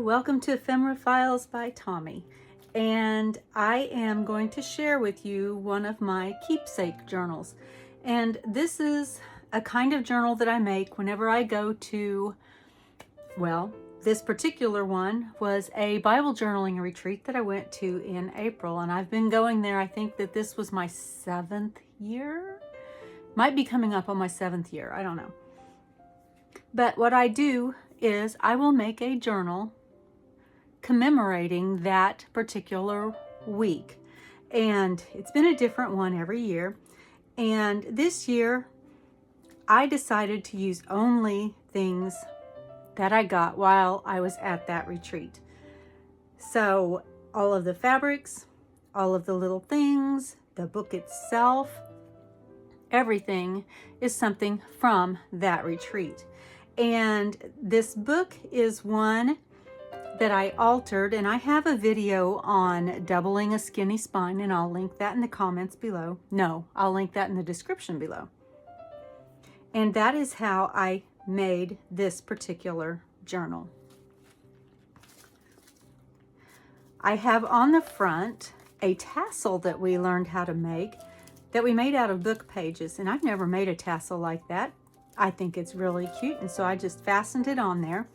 welcome to Ephemera Files by Tommy, and I am going to share with you one of my keepsake journals. And this is a kind of journal that I make whenever I go to, well, this particular one was a Bible journaling retreat that I went to in April, and I've been going there. I think that this was my 7th year, might be coming up on my 7th year, I don't know. But what I do is I will make a journal commemorating that particular week. And it's been a different one every year. And this year, I decided to use only things that I got while I was at that retreat. So all of the fabrics, all of the little things, the book itself, everything is something from that retreat. And this book is one that I altered, and I have a video on doubling a skinny spine, and I'll link that in the comments below. No, I'll link that in the description below. And that is how I made this particular journal. I have on the front a tassel that we learned how to make, that we made out of book pages, and I've never made a tassel like that. I think it's really cute, and so I just fastened it on there.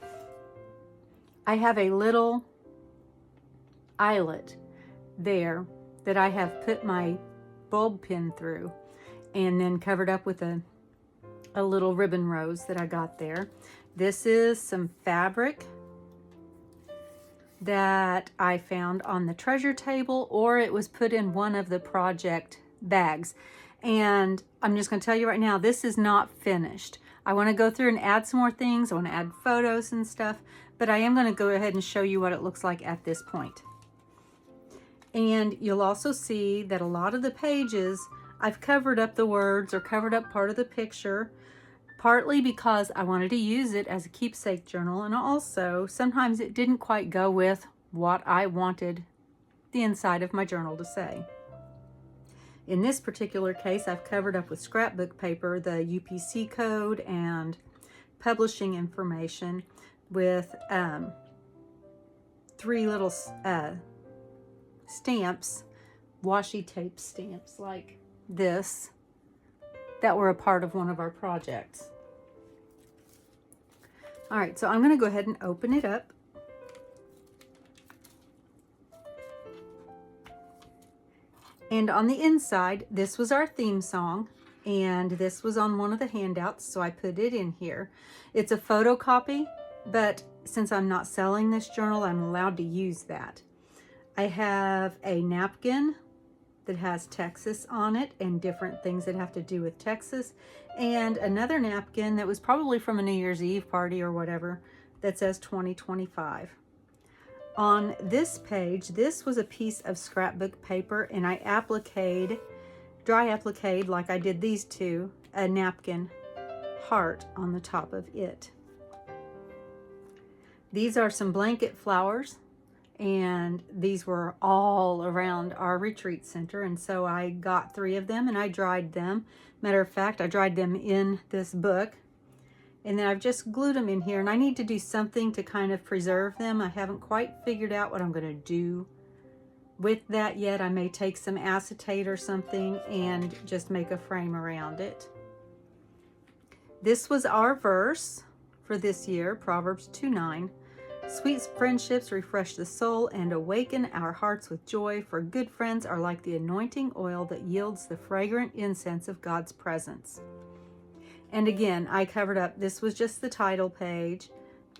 I have a little eyelet there that I have put my bulb pin through and then covered up with a little ribbon rose that I got there. This is some fabric that I found on the treasure table, or it was put in one of the project bags. And I'm just going to tell you right now, this is not finished. I want to go through and add some more things. I want to add photos and stuff, but I am going to go ahead and show you what it looks like at this point. And you'll also see that a lot of the pages, I've covered up the words or covered up part of the picture, partly because I wanted to use it as a keepsake journal, and also sometimes it didn't quite go with what I wanted the inside of my journal to say. In this particular case, I've covered up with scrapbook paper the UPC code and publishing information with 3 little stamps, washi tape stamps like this, that were a part of one of our projects. All right, so I'm going to go ahead and open it up. And on the inside, this was our theme song, and this was on one of the handouts, so I put it in here. It's a photocopy, but since I'm not selling this journal, I'm allowed to use that. I have a napkin that has Texas on it and different things that have to do with Texas, and another napkin that was probably from a New Year's Eve party or whatever that says 2025. On this page, this was a piece of scrapbook paper, and I dry appliqued, like I did these two, a napkin heart on the top of it. These are some blanket flowers, and these were all around our retreat center, and so I got 3 of them and I dried them. Matter of fact, I dried them in this book, and then I've just glued them in here, and I need to do something to kind of preserve them. I haven't quite figured out what I'm going to do with that yet. I may take some acetate or something and just make a frame around it. This was our verse for this year, Proverbs 2:9. Sweet friendships refresh the soul and awaken our hearts with joy, for good friends are like the anointing oil that yields the fragrant incense of God's presence. And again, I covered up, this was just the title page,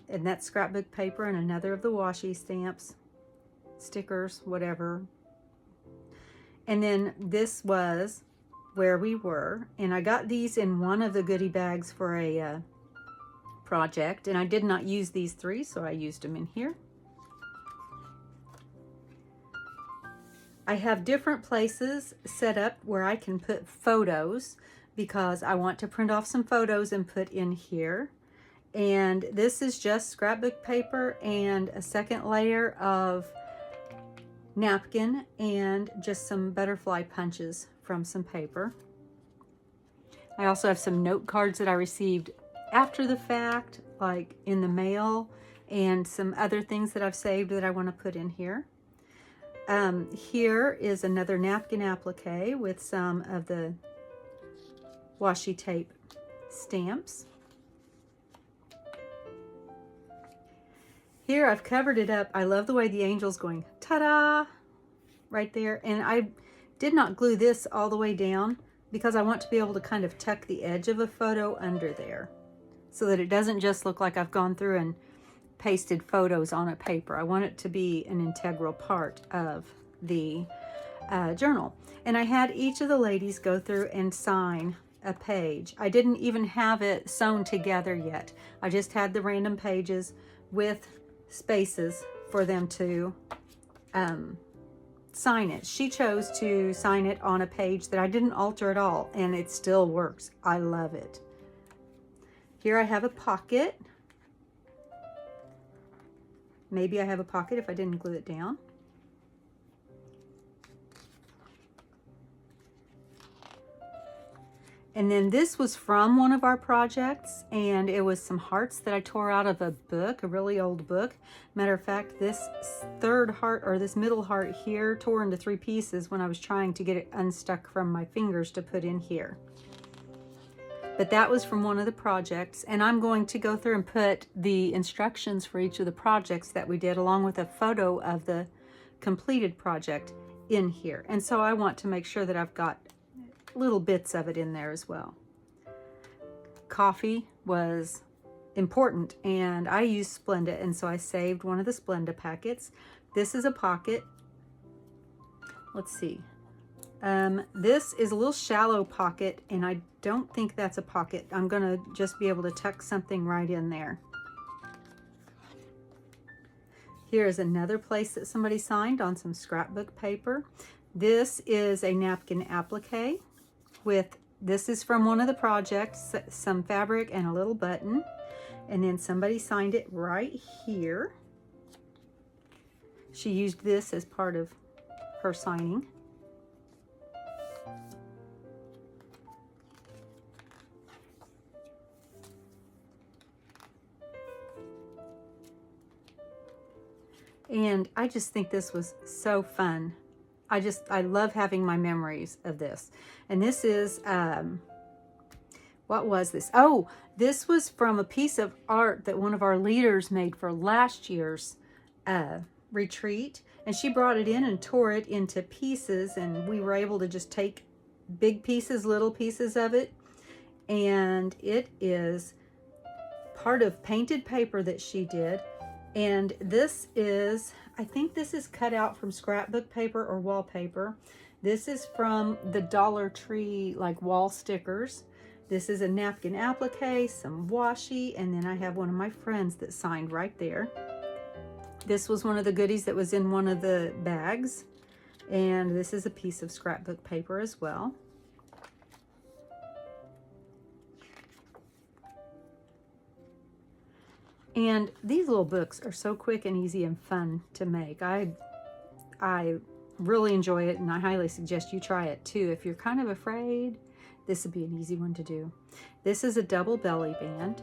and that scrapbook paper and another of the washi stamps, stickers, whatever. And then this was where we were, and I got these in one of the goodie bags for a project, and I did not use these 3, so I used them in here. I have different places set up where I can put photos, because I want to print off some photos and put in here. And this is just scrapbook paper and a second layer of napkin and just some butterfly punches from some paper. I also have some note cards that I received after the fact, like in the mail, and some other things that I've saved that I want to put in here. Here is another napkin applique with some of the washi tape stamps. Here I've covered it up. I love the way the angel's going ta-da right there. And I did not glue this all the way down because I want to be able to kind of tuck the edge of a photo under there so that it doesn't just look like I've gone through and pasted photos on a paper. I want it to be an integral part of the journal. And I had each of the ladies go through and sign a page. I didn't even have it sewn together yet. I just had the random pages with spaces for them to sign it. She chose to sign it on a page that I didn't alter at all, and it still works. I love it. Here I have a pocket. Maybe I have a pocket if I didn't glue it down. And then this was from one of our projects, and it was some hearts that I tore out of a book, a really old book. Matter of fact, this third heart, or this middle heart here, tore into 3 pieces when I was trying to get it unstuck from my fingers to put in here. But that was from one of the projects, and I'm going to go through and put the instructions for each of the projects that we did, along with a photo of the completed project in here. And so I want to make sure that I've got little bits of it in there as well. Coffee was important, and I used Splenda, and so I saved one of the Splenda packets. This is a pocket. Let's see. This is a little shallow pocket, and I don't think that's a pocket. I'm gonna just be able to tuck something right in there. Here's another place that somebody signed on some scrapbook paper. This is a napkin applique with, this is from one of the projects, some fabric and a little button. And then somebody signed it right here. She used this as part of her signing. And I just think this was so fun. I love having my memories of this. And this is, what was this? Oh, this was from a piece of art that one of our leaders made for last year's retreat. And she brought it in and tore it into pieces, and we were able to just take big pieces, little pieces of it. And it is part of painted paper that she did. And this is, I think this is cut out from scrapbook paper or wallpaper. This is from the Dollar Tree, like wall stickers. This is a napkin applique, some washi, and then I have one of my friends that signed right there. This was one of the goodies that was in one of the bags. And this is a piece of scrapbook paper as well. And these little books are so quick and easy and fun to make. I really enjoy it, and I highly suggest you try it too. If you're kind of afraid, this would be an easy one to do. This is a double belly band.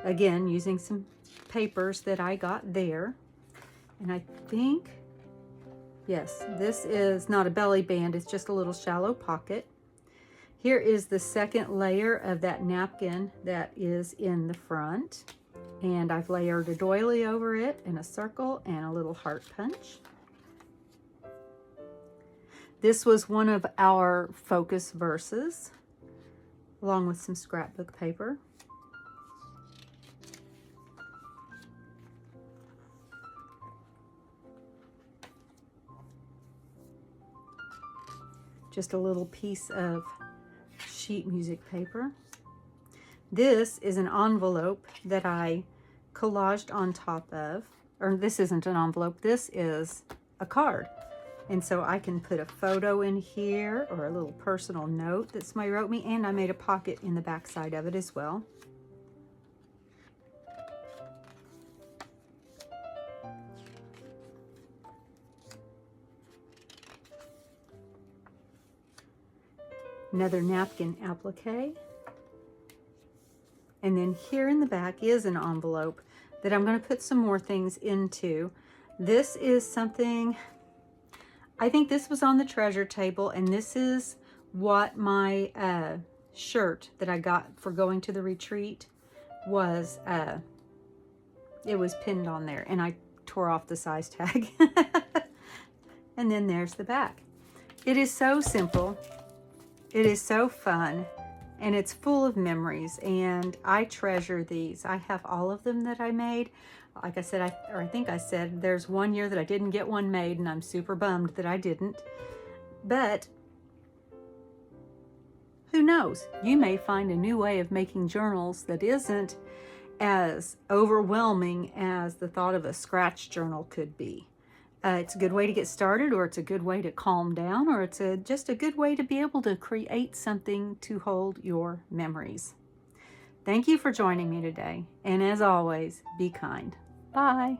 Again, using some papers that I got there. And I think, yes, this is not a belly band, it's just a little shallow pocket. Here is the second layer of that napkin that is in the front. And I've layered a doily over it and a circle and a little heart punch. This was one of our focus verses, along with some scrapbook paper. Just a little piece of sheet music paper. This is an envelope that I collaged on top of, or this isn't an envelope, this is a card. And so I can put a photo in here or a little personal note that somebody wrote me, and I made a pocket in the back side of it as well. Another napkin applique. And then here in the back is an envelope that I'm going to put some more things into. This is something, I think this was on the treasure table, and this is what my shirt that I got for going to the retreat was. It was pinned on there, and I tore off the size tag. And then there's the back. It is so simple. It is so fun, and it's full of memories, and I treasure these. I have all of them that I made. Like I said, I think I said there's one year that I didn't get one made, and I'm super bummed that I didn't. But who knows? You may find a new way of making journals that isn't as overwhelming as the thought of a scratch journal could be. It's a good way to get started, or it's a good way to calm down, or it's just a good way to be able to create something to hold your memories. Thank you for joining me today, and as always, be kind. Bye.